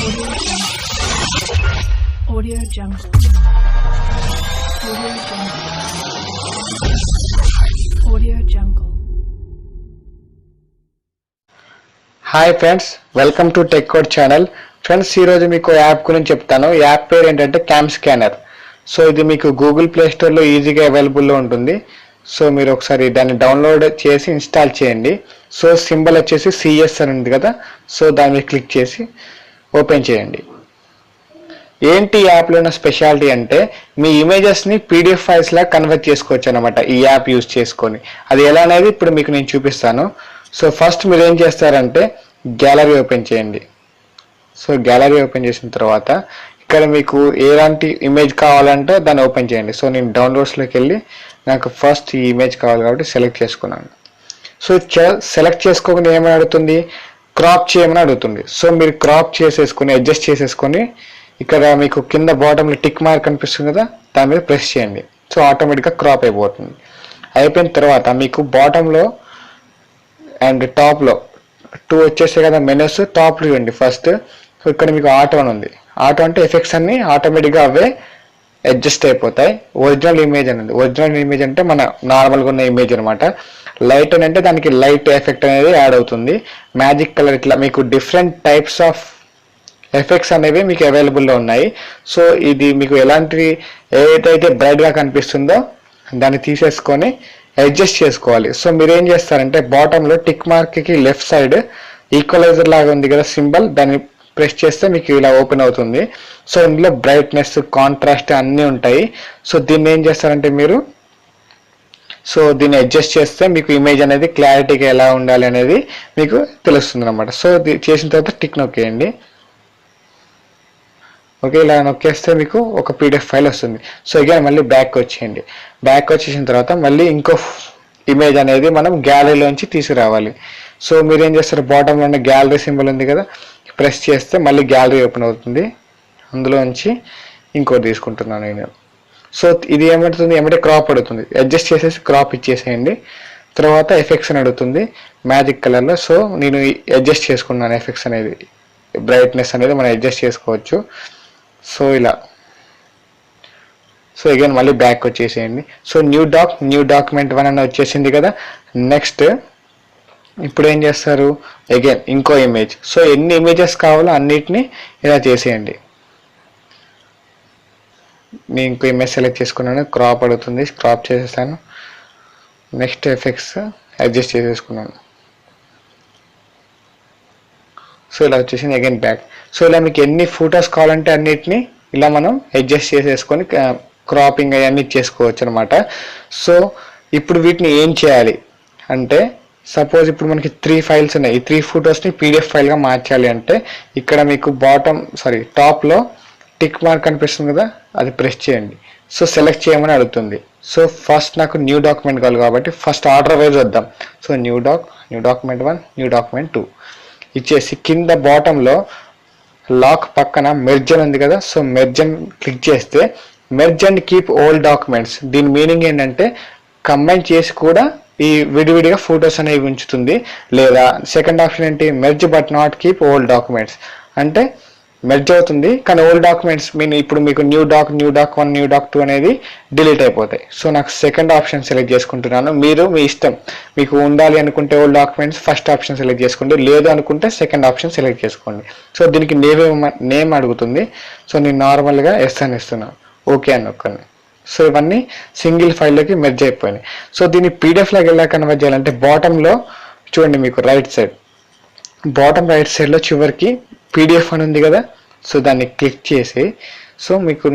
Audio Jungle. Audio Jungle. Audio Jungle. Hi friends, welcome to tech code channel. Friends, ఈరోజు మీకు app గురించి చెప్తాను. App పేరు ఏంటంటే క్యామ్ స్కానర్. సో ఇది మీకు గూగుల్ ప్లే స్టోర్లో ఈజీగా అవైలబుల్లో ఉంటుంది. సో మీరు ఒకసారి దాన్ని డౌన్లోడ్ చేసి ఇన్స్టాల్ చేయండి. సో సింబల్ వచ్చేసి సిఎస్ అని ఉంది కదా, సో దాని మీద క్లిక్ చేసి ఓపెన్ చేయండి. ఏంటి ఈ యాప్లో ఉన్న స్పెషాలిటీ అంటే మీ ఇమేజెస్ని పీడిఎఫ్ ఫైల్స్లా కన్వర్ట్ చేసుకోవచ్చు అనమాట ఈ యాప్ యూజ్ చేసుకొని. అది ఎలా అనేది ఇప్పుడు మీకు నేను చూపిస్తాను. సో ఫస్ట్ మీరు ఏం చేస్తారంటే గ్యాలరీ ఓపెన్ చేయండి. సో గ్యాలరీ ఓపెన్ చేసిన తర్వాత ఇక్కడ మీకు ఎలాంటి ఇమేజ్ కావాలంటే దాన్ని ఓపెన్ చేయండి. సో నేను డౌన్లోడ్స్లోకి వెళ్ళి నాకు ఫస్ట్ ఈ ఇమేజ్ కావాలి కాబట్టి సెలెక్ట్ చేసుకున్నాను. సో సెలెక్ట్ చేసుకోకుండా ఏమని అడుగుతుంది, క్రాప్ చేయమని అడుగుతుంది. సో మీరు క్రాప్ చేసేసుకొని అడ్జస్ట్ చేసేసుకొని ఇక్కడ మీకు కింద బాటంలో టిక్ మార్క్ కనిపిస్తుంది కదా, దాని మీద ప్రెస్ చేయండి. సో ఆటోమేటిక్గా క్రాప్ అయిపోతుంది. అయిపోయిన తర్వాత మీకు బాటంలో అండ్ టాప్లో 2 వచ్చేసాయి కదా మెనూస్, టాప్లో ఇవ్వండి ఫస్ట్. సో ఇక్కడ మీకు ఆటో అని ఉంది. ఆటో అంటే ఎఫెక్ట్స్ అన్ని ఆటోమేటిక్గా అవే అడ్జస్ట్ అయిపోతాయి. ఒరిజినల్ ఇమేజ్ అనేది, ఒరిజినల్ ఇమేజ్ అంటే మన నార్మల్గా ఉన్న ఇమేజ్ అనమాట. లైట్ అని అంటే దానికి లైట్ ఎఫెక్ట్ అనేది యాడ్ అవుతుంది. మ్యాజిక్ కలర్, ఇట్లా మీకు డిఫరెంట్ టైప్స్ ఆఫ్ ఎఫెక్ట్స్ అనేవి మీకు అవైలబుల్లో ఉన్నాయి. సో ఇది మీకు ఎలాంటివి ఏదైతే బ్రైట్గా కనిపిస్తుందో దాన్ని తీసేసుకొని అడ్జస్ట్ చేసుకోవాలి. సో మీరు ఏం చేస్తారంటే బాటంలో టిక్ మార్క్కి లెఫ్ట్ సైడ్ ఈక్వలైజర్ లాగా ఉంది కదా సింబల్, దాన్ని ప్రెస్ చేస్తే మీకు ఇలా ఓపెన్ అవుతుంది. సో ఇందులో బ్రైట్నెస్, కాంట్రాస్ట్ అన్నీ ఉంటాయి. సో దీన్ని ఏం చేస్తారంటే మీరు దీన్ని అడ్జస్ట్ చేస్తే మీకు ఇమేజ్ అనేది క్లారిటీగా ఎలా ఉండాలి అనేది మీకు తెలుస్తుంది అనమాట. సో చేసిన తర్వాత టిక్ నొక్కేయండి. ఓకే, ఇలా నొక్కేస్తే మీకు ఒక పీడిఎఫ్ ఫైల్ వస్తుంది. సో ఇక మళ్ళీ బ్యాక్ వచ్చేయండి. బ్యాక్ వచ్చేసిన తర్వాత మళ్ళీ ఇంకో ఇమేజ్ అనేది మనం గ్యాలరీలోంచి తీసుకురావాలి. సో మీరు ఏం చేస్తారు, బాటంలో ఉన్న గ్యాలరీ సింబల్ ఉంది కదా, ప్రెస్ చేస్తే మళ్ళీ గ్యాలరీ ఓపెన్ అవుతుంది. అందులోంచి ఇంకోటి తీసుకుంటున్నాను నేను. సో ఇది ఏమవుతుంది, ఏమంటే క్రాప్ అడుగుతుంది. అడ్జస్ట్ చేసేసి క్రాప్ ఇచ్చేసేయండి. తర్వాత ఎఫెక్ట్స్ అని అడుగుతుంది మ్యాజిక్ కలర్లో. సో నేను అడ్జస్ట్ చేసుకున్నాను ఎఫెక్ట్స్ అనేది, బ్రైట్నెస్ అనేది మనం అడ్జస్ట్ చేసుకోవచ్చు. సో ఇలా. సో అగైన్ మళ్ళీ బ్యాక్ వచ్చేసేయండి. సో న్యూ డాక్యుమెంట్ 1 అని వచ్చేసింది కదా. నెక్స్ట్ ఇప్పుడు ఏం చేస్తారు, అగైన్ ఇంకో ఇమేజ్. సో ఎన్ని ఇమేజెస్ కావాలో అన్నిటినీ ఇలా చేసేయండి. నేను ఇంకో ఇమేజ్ సెలెక్ట్ చేసుకున్నాను, క్రాప్ అడుగుతుంది, క్రాప్ చేసేసాను. నెక్స్ట్ ఎఫెక్ట్స్ అడ్జస్ట్ చేసేసుకున్నాను. సో ఇలా వచ్చేసింది. Again back. సో ఇలా మీకు ఎన్ని ఫొటోస్ కావాలంటే అన్నిటిని ఇలా మనం అడ్జస్ట్ చేసేసుకొని క్రాపింగ్ అవన్నీ చేసుకోవచ్చు అనమాట. సో ఇప్పుడు వీటిని ఏం చేయాలి అంటే, సపోజ్ ఇప్పుడు మనకి 3 ఫైల్స్ ఉన్నాయి. ఈ 3 ఫొటోస్ని పీడిఎఫ్ ఫైల్గా మార్చాలి అంటే ఇక్కడ మీకు టాప్లో టిక్ మార్క్ కనిపిస్తుంది కదా, అది ప్రెస్ చేయండి. సో సెలెక్ట్ చేయమని అడుగుతుంది. సో ఫస్ట్ నాకు న్యూ డాక్యుమెంట్ కావాలి కాబట్టి ఫస్ట్ ఆర్డర్ వైజ్ వద్దాం. So new document 1, new document 2 ఇచ్చేసి కింద బాటంలో లాక్ పక్కన మెర్జ్ అని ఉంది కదా. సో మెర్జ్ అని క్లిక్ చేస్తే merge and keep old documents, దీని మీనింగ్ ఏంటంటే కంబైన్ చేసి కూడా ఈ విడివిడిగా ఫొటోస్ అనేవి ఉంచుతుంది. లేదా సెకండ్ ఆప్షన్ ఏంటి, merge but not keep old documents, అంటే మెర్జ్ అవుతుంది కానీ ఓల్డ్ డాక్యుమెంట్స్ ఇప్పుడు మీకు న్యూ డాక్ 1, న్యూ డాక్ 2 అనేది డిలీట్ అయిపోతాయి. సో నాకు సెకండ్ ఆప్షన్ సెలెక్ట్ చేసుకుంటున్నాను. మీరు మీ ఇష్టం, మీకు ఉండాలి అనుకుంటే old documents first option select చేసుకోండి, లేదు అనుకుంటే సెకండ్ ఆప్షన్ సెలెక్ట్ చేసుకోండి. సో దీనికి నేమ్ అడుగుతుంది. సో నేను నార్మల్గా ఎస్ అని ఇస్తున్నాను, ఓకే అని నొక్కండి. సో ఇవన్నీ సింగిల్ ఫైల్లోకి మెర్జ్ అయిపోయినాయి. సో దీన్ని పీడిఎఫ్లోకి ఎలా కన్వర్ట్ చేయాలంటే బాటంలో చూడండి, మీకు బాటం రైట్ సైడ్లో చివరికి పీడిఎఫ్ అని ఉంది కదా. సో దాన్ని క్లిక్ చేసి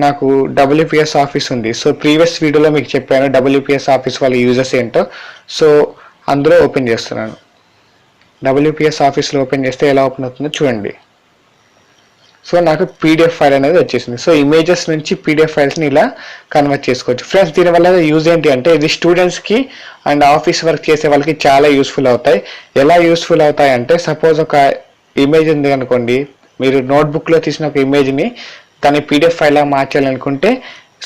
నాకు WPS ఆఫీస్ ఉంది. సో ప్రీవియస్ వీడియోలో మీకు చెప్పాను WPS ఆఫీస్ వాళ్ళ యూజర్స్ ఏంటో. సో అందులో ఓపెన్ చేస్తున్నాను. WPS ఆఫీస్లో ఓపెన్ చేస్తే ఎలా ఓపెన్ అవుతుందో చూడండి. సో నాకు పీడిఎఫ్ ఫైల్ అనేది వచ్చేసింది. సో ఇమేజెస్ నుంచి పీడిఎఫ్ ఫైల్స్ని ఇలా కన్వర్ట్ చేసుకోవచ్చు. ఫ్రెండ్స్, దీనివల్ల యూజ్ ఏంటి అంటే ఇది స్టూడెంట్స్కి అండ్ ఆఫీస్ వర్క్ చేసే వాళ్ళకి చాలా యూస్ఫుల్ అవుతాయి. ఎలా యూస్ఫుల్ అవుతాయి అంటే, సపోజ్ ఒక ఇమేజ్ ఉంది అనుకోండి, మీరు నోట్బుక్లో తీసిన ఒక ఇమేజ్ని దాన్ని పీడిఎఫ్ ఫైల్లా మార్చాలనుకుంటే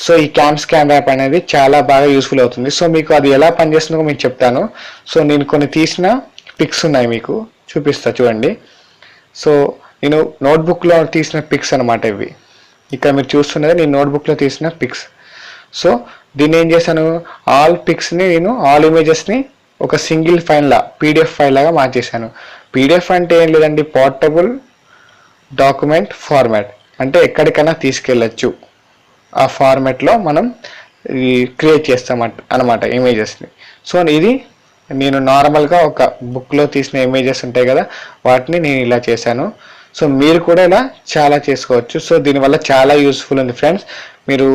సో ఈ క్యామ్ స్కాన్ యాప్ అనేది చాలా బాగా యూస్ఫుల్ అవుతుంది. సో మీకు అది ఎలా పనిచేస్తుందో మీకు చెప్తాను. సో నేను కొన్ని తీసిన పిక్స్ ఉన్నాయి, మీకు చూపిస్తా చూడండి. సో నేను నోట్బుక్లో తీసిన పిక్స్ అనమాట ఇవి. ఇక్కడ మీరు చూస్తున్నది నేను నోట్బుక్లో తీసిన పిక్స్. సో దీన్ని ఏం చేశాను, ఆల్ పిక్స్ని నేను ఆల్ ఇమేజెస్ని ఒక సింగిల్ ఫైల్లా పీడిఎఫ్ ఫైల్ లాగా మార్చేశాను. పీడిఎఫ్ అంటే ఏం లేదండి, పోర్టబుల్ డాక్యుమెంట్ ఫార్మాట్, అంటే ఎక్కడికైనా తీసుకెళ్ళచ్చు. ఆ ఫార్మాట్లో మనం క్రియేట్ చేస్తాం అనమాట ఇమేజెస్ని. సో ఇది నేను నార్మల్గా ఒక బుక్లో తీసిన ఇమేజెస్ ఉంటాయి కదా, వాటిని నేను ఇలా చేశాను. సో మీరు కూడా ఇలా చాలా చేసుకోవచ్చు. సో దీనివల్ల చాలా యూస్ఫుల్ ఉంది ఫ్రెండ్స్. మీరు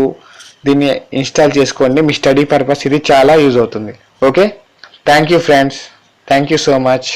దీన్ని ఇన్స్టాల్ చేసుకోండి, మీ స్టడీ పర్పస్ ఇది చాలా యూజ్ అవుతుంది. Okay, thank you friends, thank you so much.